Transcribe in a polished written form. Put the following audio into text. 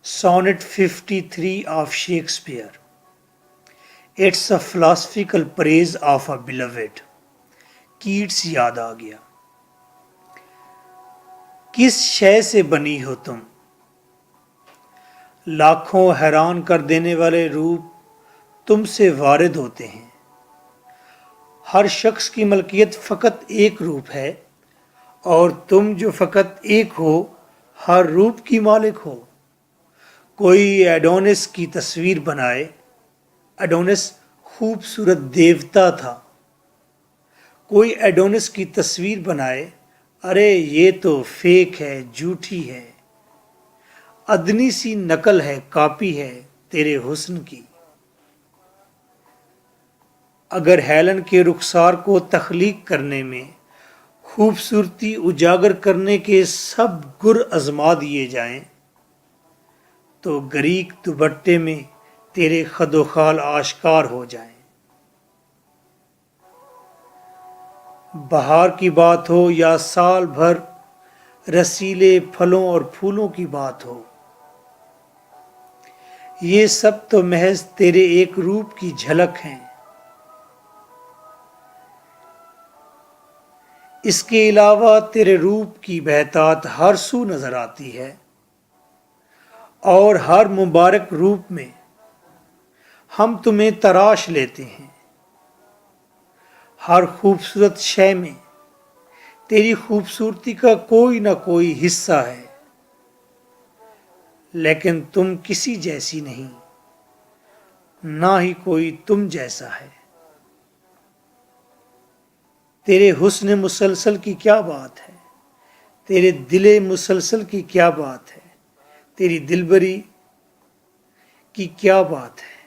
Sonnet 53 of Shakespeare. It's a philosophical praise of a beloved. Keats याद आ गया। किस शय से बनी हो तुम, लाखों हैरान कर देने वाले रूप तुमसे वारिद होते हैं। हर शख्स की मलकियत फ़कत एक रूप है और तुम जो फ़कत एक हो हर रूप की मालिक हो। कोई एडोनिस की तस्वीर बनाए, एडोनिस खूबसूरत देवता था। कोई एडोनिस की तस्वीर बनाए, अरे ये तो फेक है, झूठी है, अदनी सी नकल है, कॉपी है तेरे हुस्न की। अगर हेलन के रुखसार को तख्लीक करने में खूबसूरती उजागर करने के सब गुर आजमा दिए जाएं, तो गरीक दुपट्टे में तेरे खदोखाल आश्कार हो जाएं। बहार की बात हो या साल भर रसीले फलों और फूलों की बात हो, ये सब तो महज तेरे एक रूप की झलक हैं। इसके अलावा तेरे रूप की बहतात हर सू नजर आती है और हर मुबारक रूप में हम तुम्हें तराश लेते हैं। हर खूबसूरत शय में तेरी खूबसूरती का कोई ना कोई हिस्सा है, लेकिन तुम किसी जैसी नहीं, ना ही कोई तुम जैसा है। तेरे हुस्न मुसलसल की क्या बात है, तेरे दिले मुसलसल की क्या बात है, तेरी दिलबरी की क्या बात है।